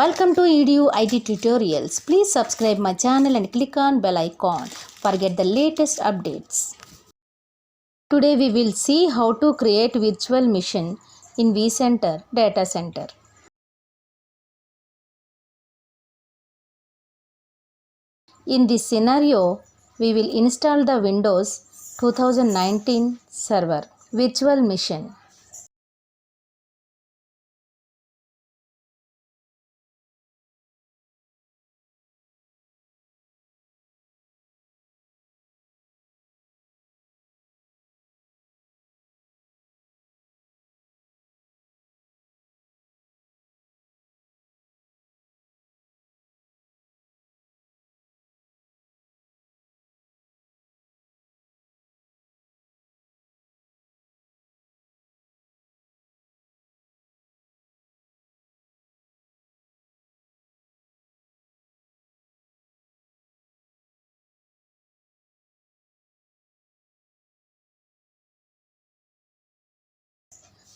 Welcome to EDU IT Tutorials. Please subscribe my channel and click on bell icon for get the latest updates. Today we will see how to create virtual machine in vCenter data center. In this scenario, we will install the Windows 2019 server virtual machine.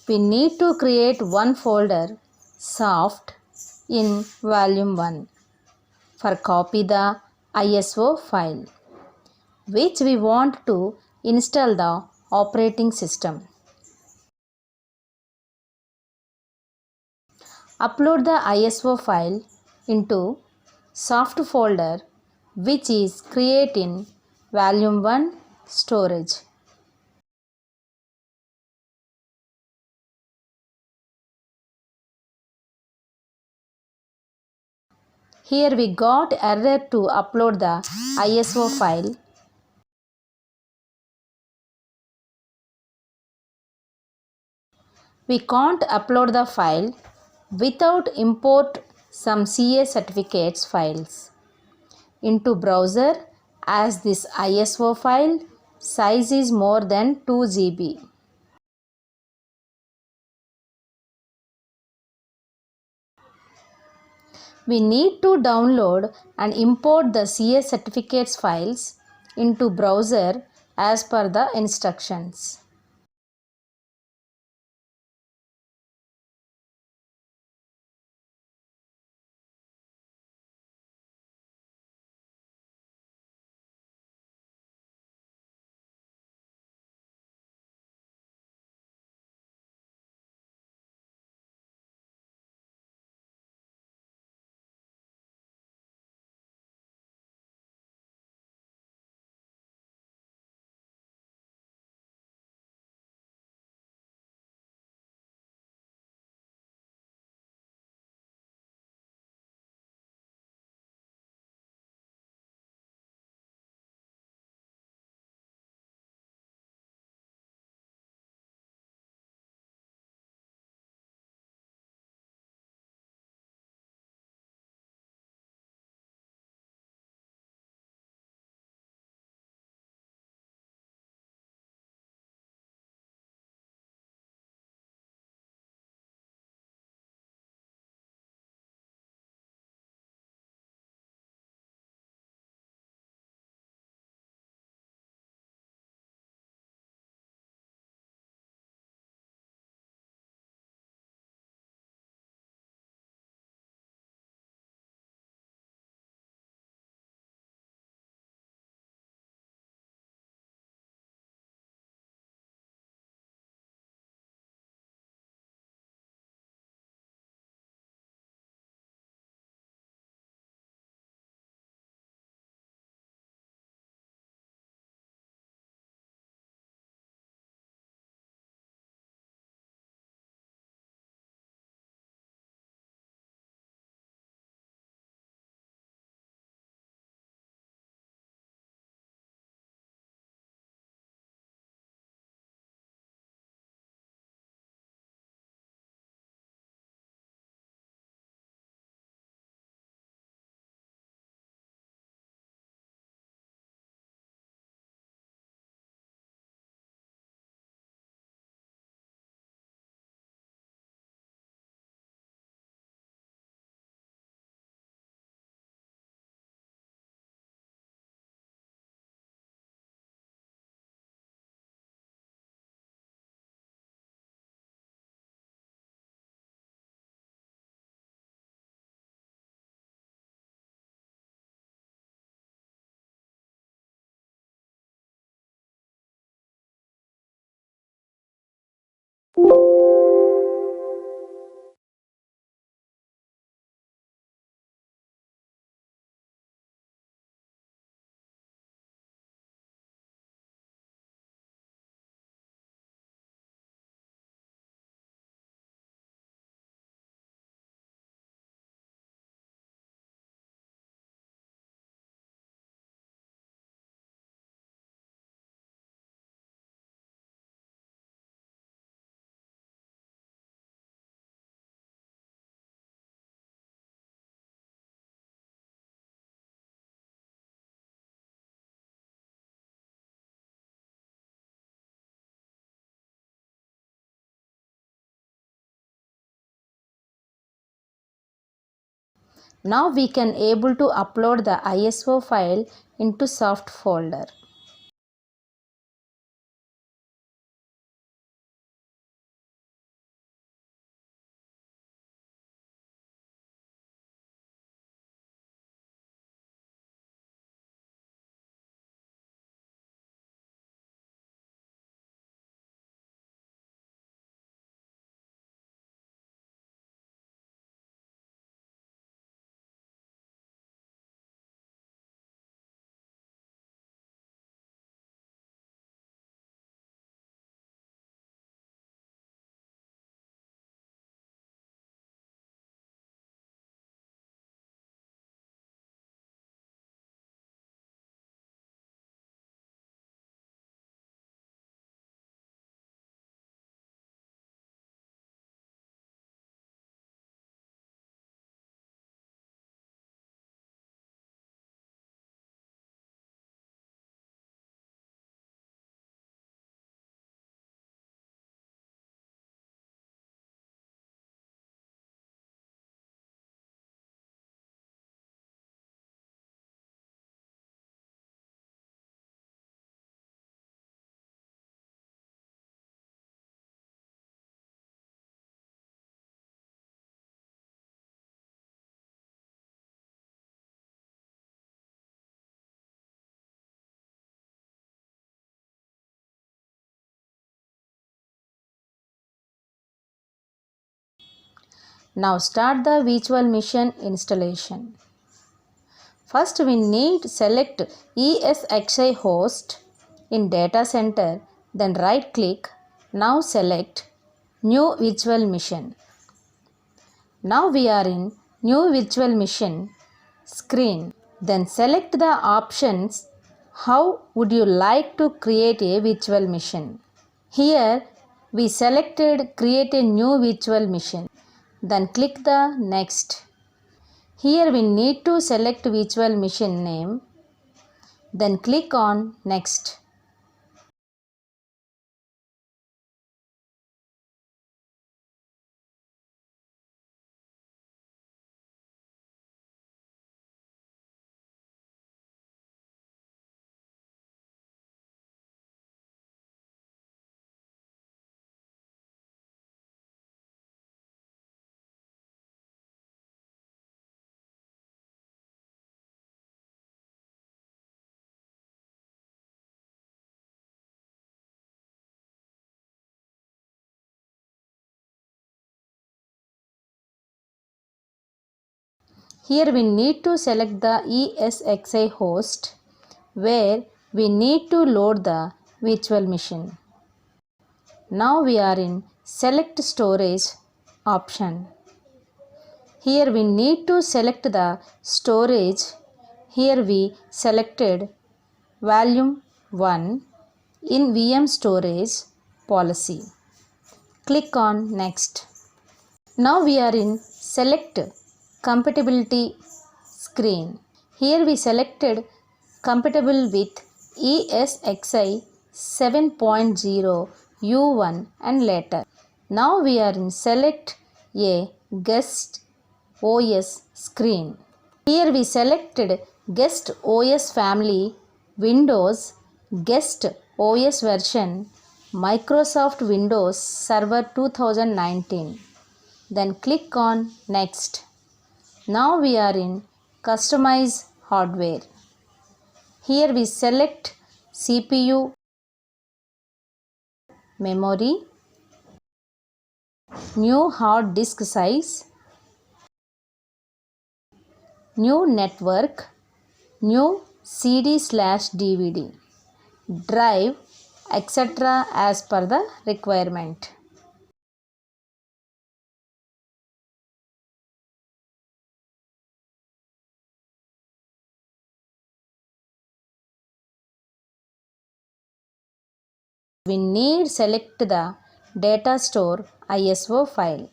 We need to create one folder soft in volume 1 for copy the ISO file which we want to install the operating system. Upload the ISO file into soft folder which is create in volume 1 storage. Here we got error to upload the ISO file. We can't upload the file without import some CA certificates files into browser as this ISO file size is more than 2 GB. We need to download and import the CA certificates files into browser as per the instructions. Now we can able to upload the ISO file into soft folder. Now start the virtual machine installation. First we need select ESXi host in data center, then right click. Now select new virtual machine. Now we are in new virtual machine screen. Then select the options. How would you like to create a virtual machine? Here we selected create a new virtual machine. Then click the next. Here we need to select virtual machine name. Then click on next. Here we need to select the ESXi host where we need to load the virtual machine. Now we are in select storage option. Here we need to select the storage. Here we selected volume 1 in VM storage policy. Click on next. Now we are in select compatibility screen. Here we selected compatible with ESXi 7.0 U1 and later. Now we are in select a guest OS screen. Here we selected guest OS family, Windows, guest OS version, Microsoft Windows Server 2019. Then click on next. Now we are in customize hardware. Here we select CPU, memory, new hard disk size, new network, new CD/DVD, drive, etc. as per the requirement. We need select the data store ISO file.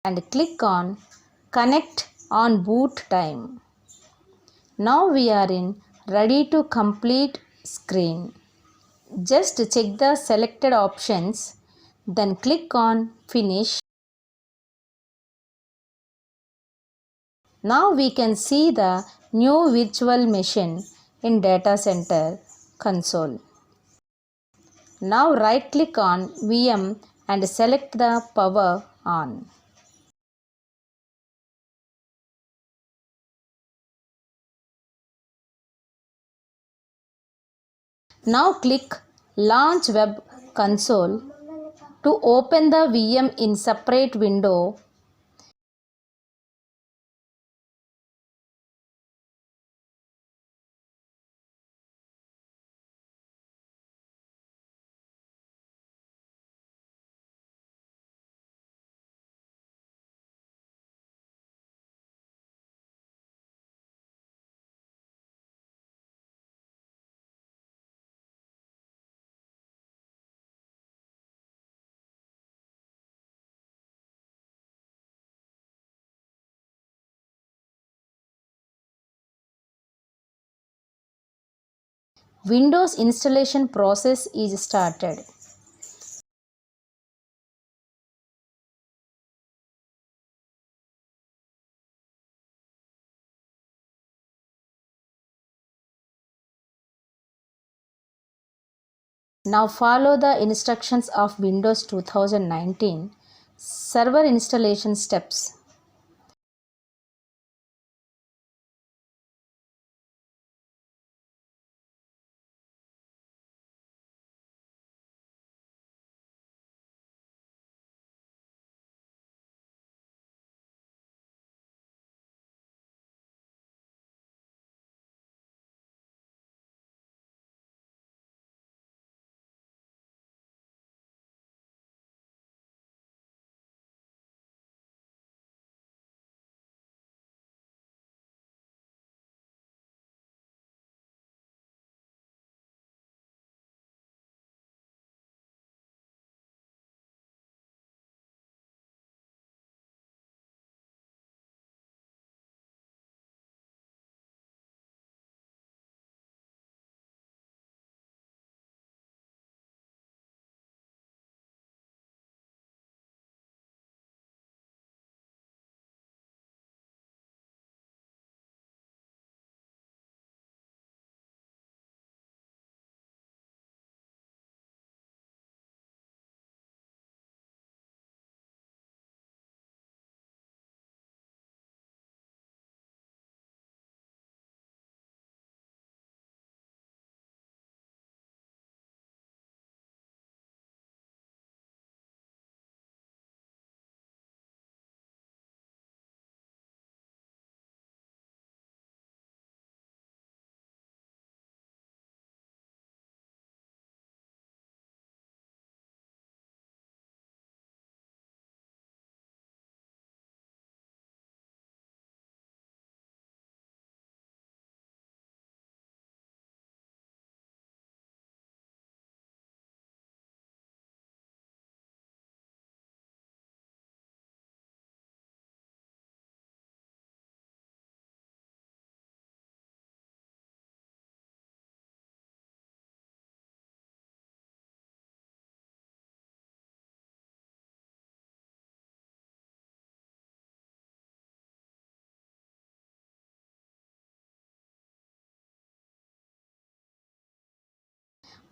And click on connect on boot time. Now we are in ready to complete screen. Just check the selected options, then click on finish. Now we can see the new virtual machine in data center console. Now right click on VM and select the power on. Now click Launch Web Console to open the VM in separate window. Windows installation process is started. Now follow the instructions of Windows 2019 server installation steps.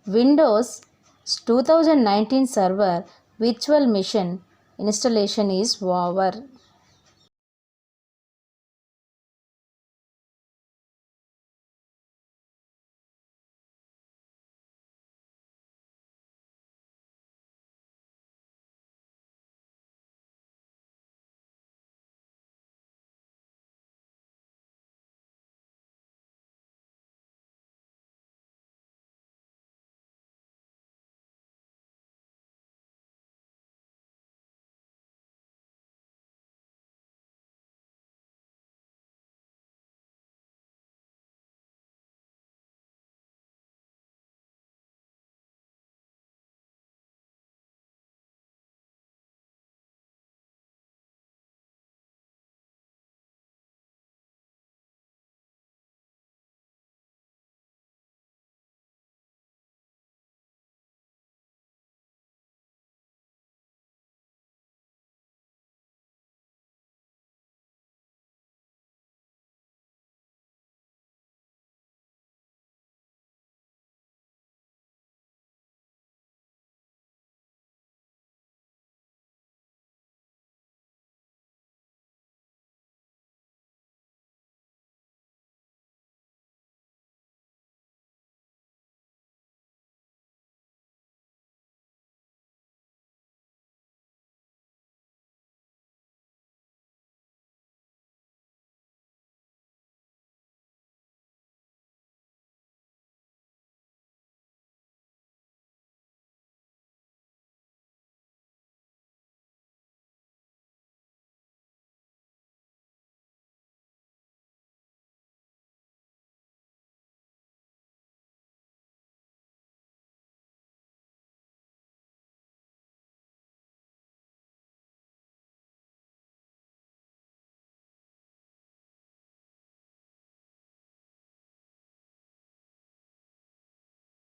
Windows 2019 Server Virtual Machine installation is over.